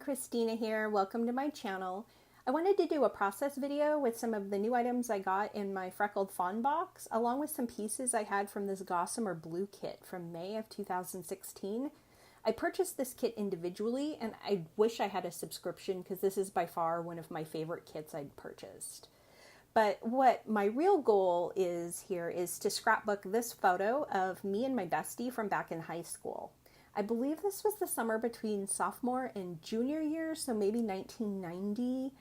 Christina here. Welcome to my channel. I wanted to do a process video with some of the new items I got in my Freckled Fawn box, along with some pieces I had from this Gossamer Blue kit from May of 2016. I purchased this kit individually, and I wish I had a subscription because this is by far one of my favorite kits I'd purchased. But what my real goal is here is to scrapbook this photo of me and my bestie from back in high school. I believe this was the summer between sophomore and junior year, so maybe 1990.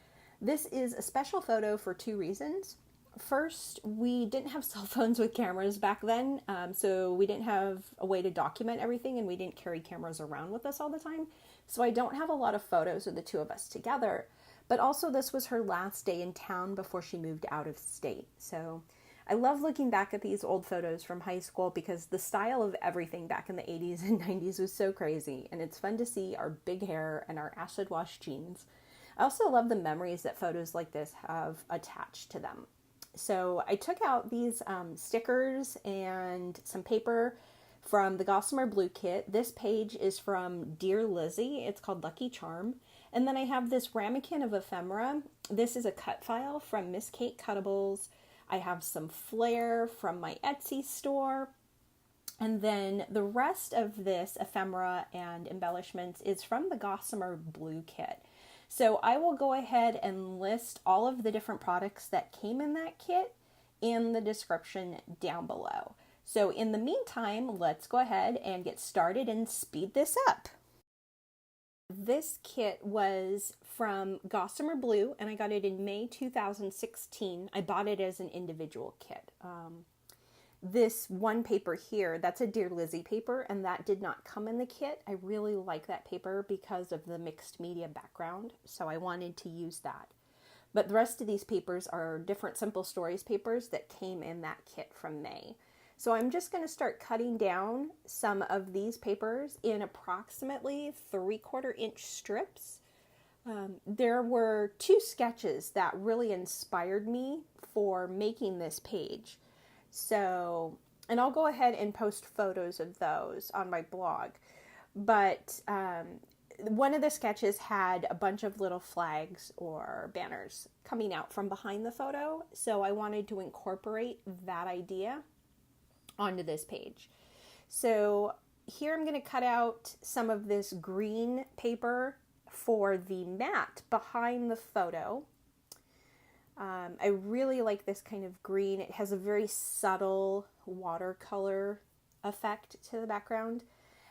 This is a special photo for two reasons. First, we didn't have cell phones with cameras back then, so we didn't have a way to document everything, and we didn't carry cameras around with us all the time. So I don't have a lot of photos of the two of us together. But also this was her last day in town before she moved out of state. So I love looking back at these old photos from high school because the style of everything back in the 80s and 90s was so crazy, and it's fun to see our big hair and our acid wash jeans. I also love the memories that photos like this have attached to them. So I took out these stickers and some paper from the Gossamer Blue kit. This page is from Dear Lizzy. It's called Lucky Charm. And then I have this ramekin of ephemera. This is a cut file from Miss Kate Cutables. I have some Flair from my Etsy store. And then the rest of this ephemera and embellishments is from the Gossamer Blue kit. So I will go ahead and list all of the different products that came in that kit in the description down below. So in the meantime, let's go ahead and get started and speed this up. This kit was from Gossamer Blue, and I got it in May 2016. I bought it as an individual kit. This one paper here, that's a Dear Lizzy paper, and that did not come in the kit. I really like that paper because of the mixed media background, so I wanted to use that. But the rest of these papers are different Simple Stories papers that came in that kit from May. So I'm just going to start cutting down some of these papers in approximately 3/4 inch strips. There were two sketches that really inspired me for making this page. So, and I'll go ahead and post photos of those on my blog. But one of the sketches had a bunch of little flags or banners coming out from behind the photo. So I wanted to incorporate that idea onto this page. So here I'm going to cut out some of this green paper for the mat behind the photo. I really like this kind of green. It has a very subtle watercolor effect to the background.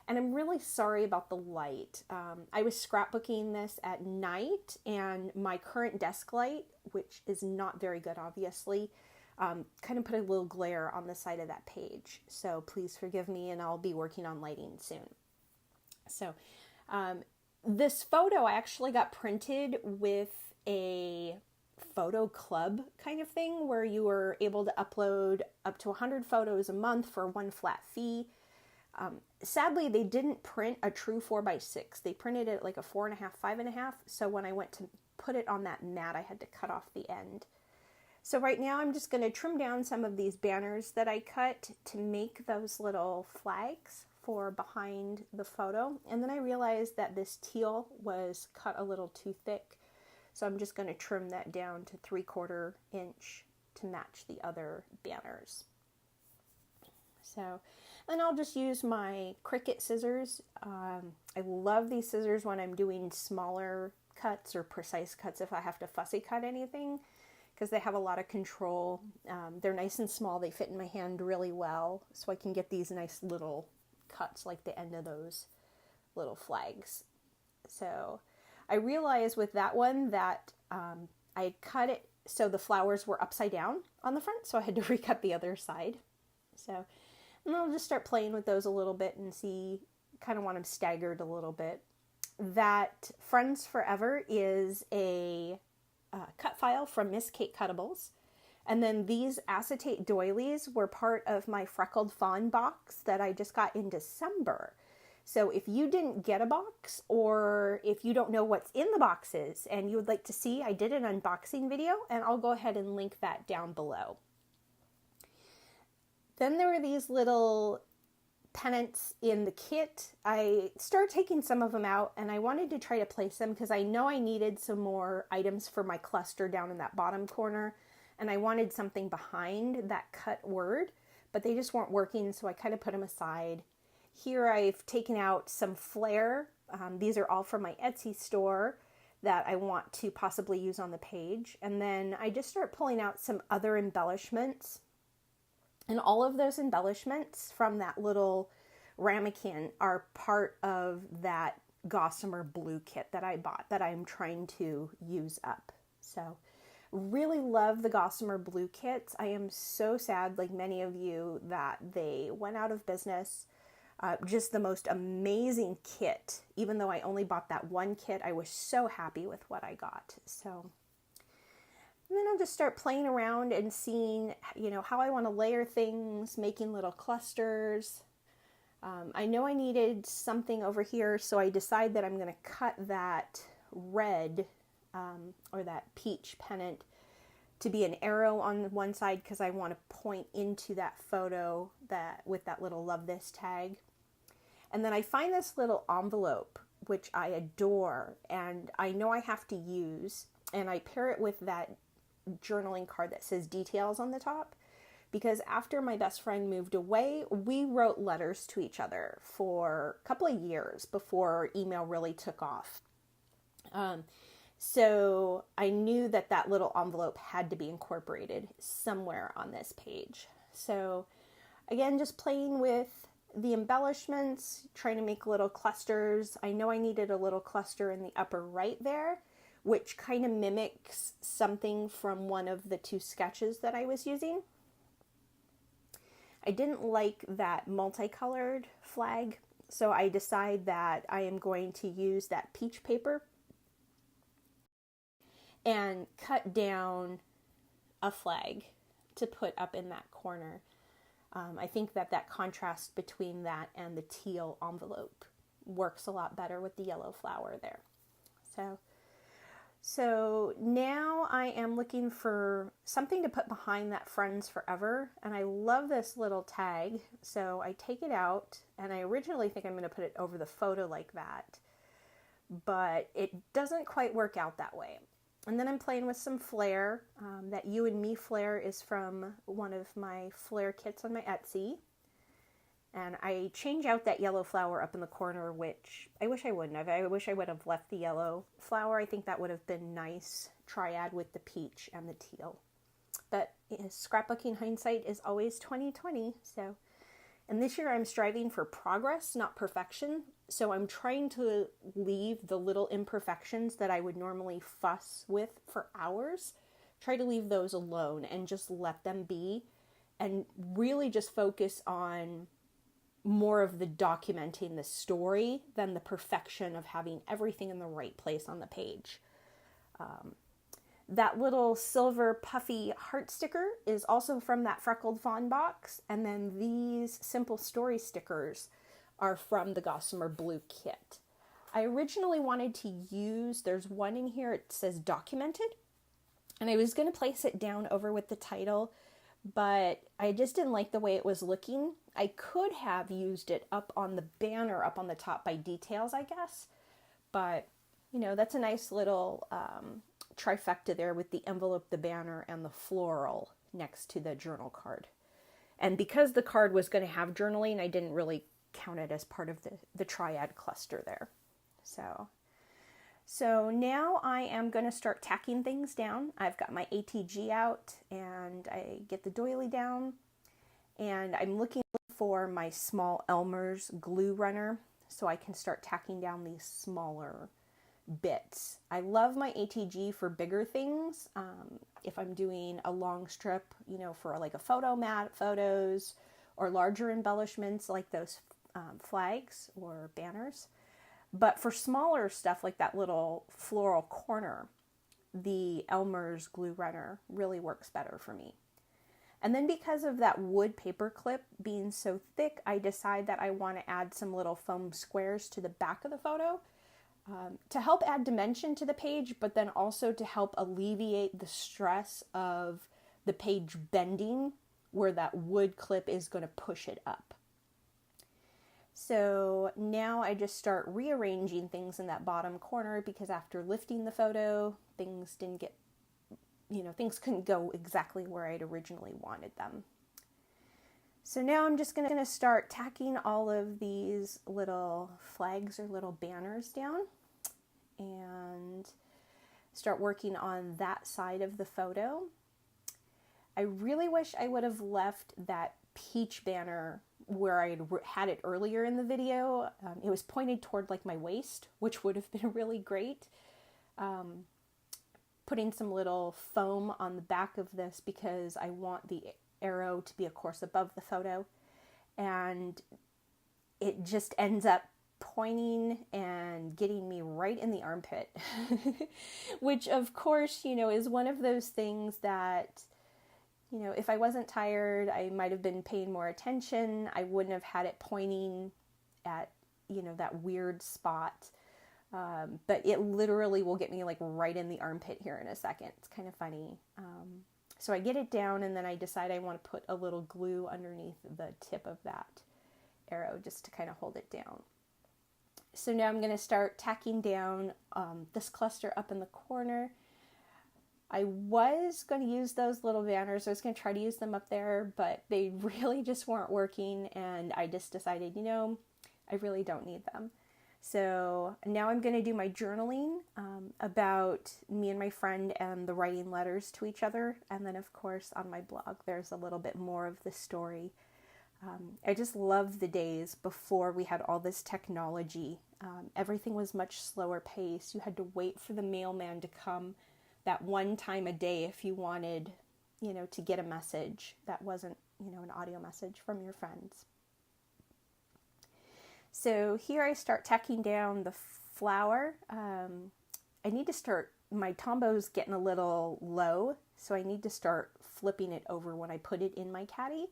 And I'm really sorry about the light. I was scrapbooking this at night, and my current desk light, which is not very good obviously, kind of put a little glare on the side of that page. So please forgive me, and I'll be working on lighting soon. So this photo I actually got printed with a photo club kind of thing where you were able to upload up to 100 photos a month for one flat fee. Sadly, they didn't print a true 4x6. They printed it like a 4.5, 5.5. So when I went to put it on that mat, I had to cut off the end. So right now I'm just going to trim down some of these banners that I cut to make those little flags for behind the photo. And then I realized that this teal was cut a little too thick. So I'm just going to trim that down to 3/4 inch to match the other banners. So, and I'll just use my Cricut scissors. I love these scissors when I'm doing smaller cuts or precise cuts if I have to fussy cut anything, because they have a lot of control. They're nice and small. They fit in my hand really well, so I can get these nice little cuts like the end of those little flags. So I realized with that one that I cut it so the flowers were upside down on the front, so I had to recut the other side. So, and I'll just start playing with those a little bit and see, kind of want them staggered a little bit. That Friends Forever is a cut file from Miss Kate Cutables. And then these acetate doilies were part of my Freckled Fawn box that I just got in December. So if you didn't get a box, or if you don't know what's in the boxes and you would like to see, I did an unboxing video, and I'll go ahead and link that down below. Then there were these little pennants in the kit. I started taking some of them out and I wanted to try to place them because I know I needed some more items for my cluster down in that bottom corner, and I wanted something behind that cut word, but they just weren't working, so I kind of put them aside. Here I've taken out some Flair. These are all from my Etsy store that I want to possibly use on the page. And then I just start pulling out some other embellishments. And all of those embellishments from that little ramekin are part of that Gossamer Blue kit that I bought that I'm trying to use up. So really love the Gossamer Blue kits. I am so sad, like many of you, that they went out of business. Just the most amazing kit. Even though I only bought that one kit, I was so happy with what I got. So, and then I'll just start playing around and seeing, how I want to layer things, making little clusters. I know I needed something over here, so I decide that I'm going to cut that red or that peach pennant to be an arrow on one side because I want to point into that photo with that little love this tag. And then I find this little envelope, which I adore, and I know I have to use, and I pair it with that journaling card that says details on the top, because after my best friend moved away, we wrote letters to each other for a couple of years before email really took off. So I knew that that little envelope had to be incorporated somewhere on this page. So again, just playing with the embellishments, trying to make little clusters. I know I needed a little cluster in the upper right there, which kind of mimics something from one of the two sketches that I was using. I didn't like that multicolored flag, so I decide that I am going to use that peach paper and cut down a flag to put up in that corner. I think that contrast between that and the teal envelope works a lot better with the yellow flower there. So now I am looking for something to put behind that Friends Forever, and I love this little tag, so I take it out, and I originally think I'm going to put it over the photo like that, but it doesn't quite work out that way. And then I'm playing with some Flair. That You and Me Flair is from one of my Flair kits on my Etsy. And I change out that yellow flower up in the corner, which I wish I wouldn't have. I wish I would have left the yellow flower. I think that would have been nice triad with the peach and the teal. But scrapbooking hindsight is always 20/20. And this year I'm striving for progress, not perfection. So I'm trying to leave the little imperfections that I would normally fuss with for hours. Try to leave those alone and just let them be, and really just focus on more of the documenting the story than the perfection of having everything in the right place on the page. That little silver puffy heart sticker is also from that Freckled Fawn box. And then these simple story stickers are from the Gossamer Blue kit. I originally wanted to use, there's one in here, it says documented. And I was going to place it down over with the title, but I just didn't like the way it was looking. I could have used it up on the banner, up on the top by details, I guess. But, that's a nice little trifecta there with the envelope, the banner, and the floral next to the journal card. And because the card was going to have journaling, I didn't really count it as part of the triad cluster there. So now I am going to start tacking things down. I've got my ATG out and I get the doily down, and I'm looking for my small Elmer's glue runner so I can start tacking down these smaller bits. I love my ATG for bigger things. If I'm doing a long strip, for like a photo mat, photos, or larger embellishments like those flags or banners. But for smaller stuff like that little floral corner, the Elmer's glue runner really works better for me. And then because of that wood paper clip being so thick, I decide that I want to add some little foam squares to the back of the photo to help add dimension to the page, but then also to help alleviate the stress of the page bending where that wood clip is going to push it up. So now I just start rearranging things in that bottom corner because after lifting the photo, things didn't get, things couldn't go exactly where I'd originally wanted them. So now I'm just going to start tacking all of these little flags or little banners down and start working on that side of the photo. I really wish I would have left that peach banner where I had it earlier in the video. It was pointed toward like my waist, which would have been really great. Putting some little foam on the back of this because I want the arrow to be, of course, above the photo, and it just ends up pointing and getting me right in the armpit, which of course, is one of those things that, if I wasn't tired, I might have been paying more attention. I wouldn't have had it pointing at, that weird spot. But it literally will get me like right in the armpit here in a second. It's kind of funny. So I get it down and then I decide I want to put a little glue underneath the tip of that arrow just to kind of hold it down. So now I'm going to start tacking down this cluster up in the corner. I was going to use those little banners. I was going to try to use them up there, but they really just weren't working, and I just decided, I really don't need them. So now I'm going to do my journaling about me and my friend and the writing letters to each other. And then, of course, on my blog, there's a little bit more of the story. I just love the days before we had all this technology. Everything was much slower paced. You had to wait for the mailman to come that one time a day if you wanted, to get a message that wasn't, an audio message from your friends. So here I start tacking down the flower. I need to start, my Tombo's getting a little low, so I need to start flipping it over when I put it in my caddy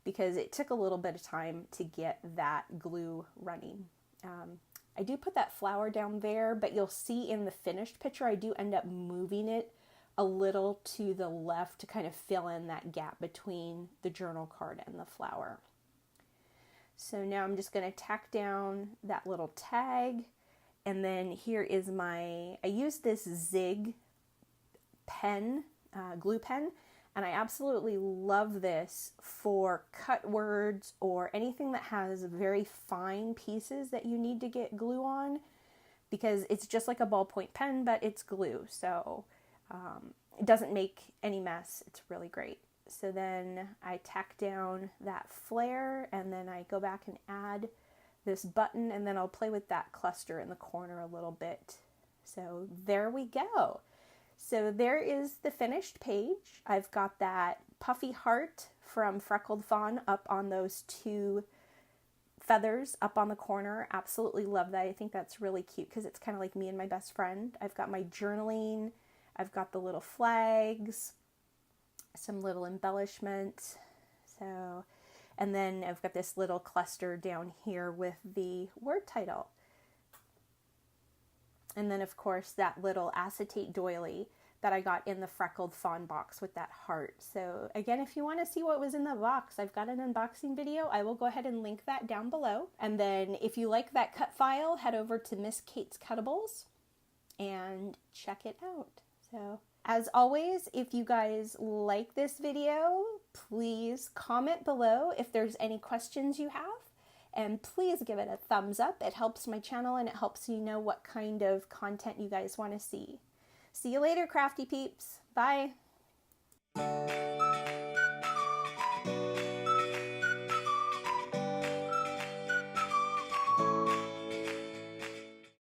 because it took a little bit of time to get that glue running. I do put that flower down there, but you'll see in the finished picture, I do end up moving it a little to the left to kind of fill in that gap between the journal card and the flower. So now I'm just going to tack down that little tag, and then here is I use this Zig pen, glue pen, and I absolutely love this for cut words or anything that has very fine pieces that you need to get glue on, because it's just like a ballpoint pen, but it's glue, so it doesn't make any mess. It's really great. So then I tack down that Flair, and then I go back and add this button, and then I'll play with that cluster in the corner a little bit. So there we go. So there is the finished page. I've got that puffy heart from Freckled Fawn up on those two feathers up on the corner. Absolutely love that. I think that's really cute because it's kind of like me and my best friend. I've got my journaling. I've got the little flags, some little embellishments. So, and then I've got this little cluster down here with the word title. And then of course that little acetate doily that I got in the Freckled Fawn box with that heart. So again, if you want to see what was in the box, I've got an unboxing video. I will go ahead and link that down below. And then if you like that cut file, head over to Miss Kate's Cutables and check it out. So as always, if you guys like this video, please comment below if there's any questions you have. And please give it a thumbs up. It helps my channel and it helps you know what kind of content you guys want to see. See you later, crafty peeps. Bye.